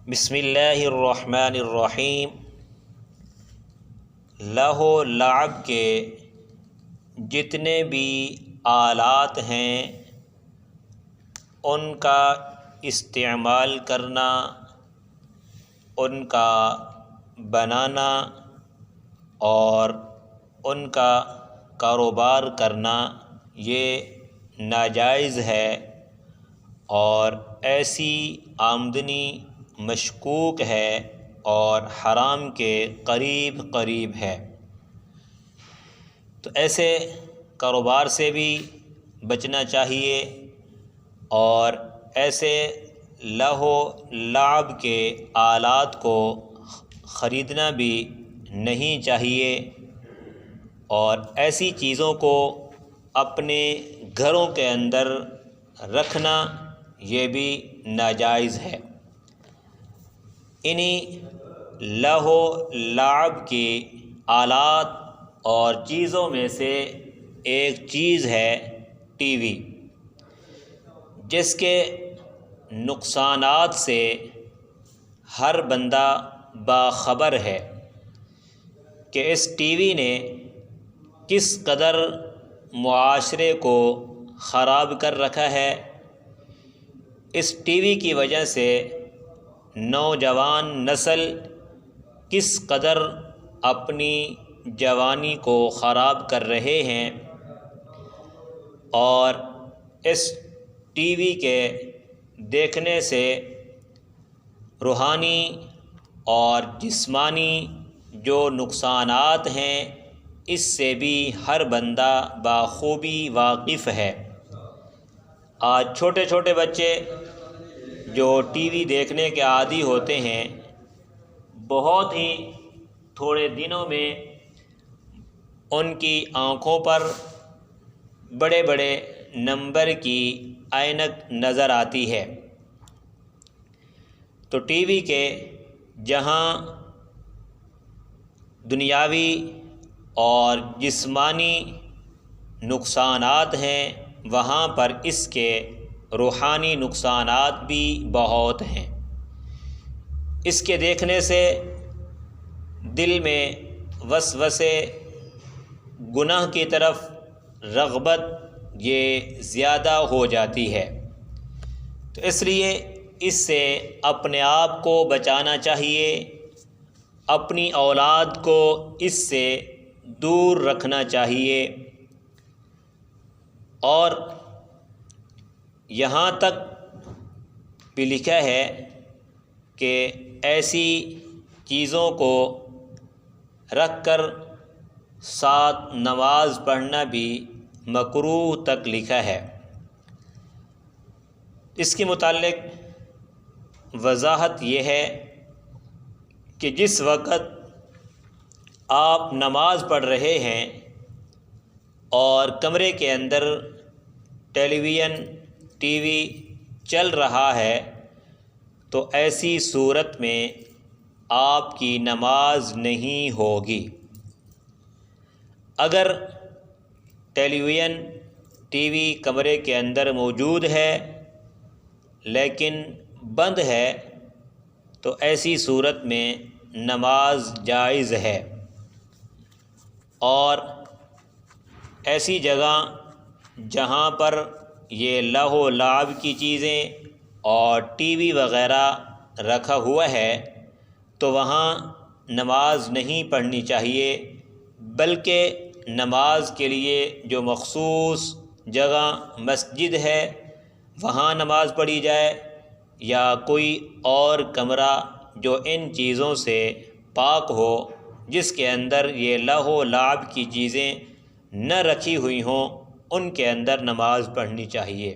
بسم اللہ الرحمن الرحیم۔ لہو و لعب کے جتنے بھی آلات ہیں ان کا استعمال کرنا، ان کا بنانا اور ان کا کاروبار کرنا یہ ناجائز ہے، اور ایسی آمدنی مشکوک ہے اور حرام کے قریب قریب ہے۔ تو ایسے کاروبار سے بھی بچنا چاہیے، اور ایسے لہو لعب کے آلات کو خریدنا بھی نہیں چاہیے، اور ایسی چیزوں کو اپنے گھروں کے اندر رکھنا یہ بھی ناجائز ہے۔ انہی لہو لعب کی آلات اور چیزوں میں سے ایک چیز ہے ٹی وی، جس کے نقصانات سے ہر بندہ باخبر ہے کہ اس ٹی وی نے کس قدر معاشرے کو خراب کر رکھا ہے۔ اس ٹی وی کی وجہ سے نوجوان نسل کس قدر اپنی جوانی کو خراب کر رہے ہیں، اور اس ٹی وی کے دیکھنے سے روحانی اور جسمانی جو نقصانات ہیں اس سے بھی ہر بندہ بخوبی واقف ہے۔ آج چھوٹے چھوٹے بچے جو ٹی وی دیکھنے کے عادی ہوتے ہیں، بہت ہی تھوڑے دنوں میں ان کی آنکھوں پر بڑے بڑے نمبر کی عینک نظر آتی ہے۔ تو ٹی وی کے جہاں دنیاوی اور جسمانی نقصانات ہیں، وہاں پر اس کے روحانی نقصانات بھی بہت ہیں۔ اس کے دیکھنے سے دل میں وسوسے، گناہ کی طرف رغبت یہ زیادہ ہو جاتی ہے۔ تو اس لیے اس سے اپنے آپ کو بچانا چاہیے، اپنی اولاد کو اس سے دور رکھنا چاہیے، اور یہاں تک بھی لکھا ہے کہ ایسی چیزوں کو رکھ کر ساتھ نماز پڑھنا بھی مکروہ تک لکھا ہے۔ اس کے متعلق وضاحت یہ ہے کہ جس وقت آپ نماز پڑھ رہے ہیں اور کمرے کے اندر ٹیلی ویژن ٹی وی چل رہا ہے، تو ایسی صورت میں آپ کی نماز نہیں ہوگی۔ اگر ٹیلی ویژن ٹی وی کمرے کے اندر موجود ہے لیکن بند ہے، تو ایسی صورت میں نماز جائز ہے، اور ایسی جگہ جہاں پر یہ لہو و لعب کی چیزیں اور ٹی وی وغیرہ رکھا ہوا ہے تو وہاں نماز نہیں پڑھنی چاہیے، بلکہ نماز کے لیے جو مخصوص جگہ مسجد ہے وہاں نماز پڑھی جائے، یا کوئی اور کمرہ جو ان چیزوں سے پاک ہو، جس کے اندر یہ لہو و لعب کی چیزیں نہ رکھی ہوئی ہوں، ان کے اندر نماز پڑھنی چاہیے۔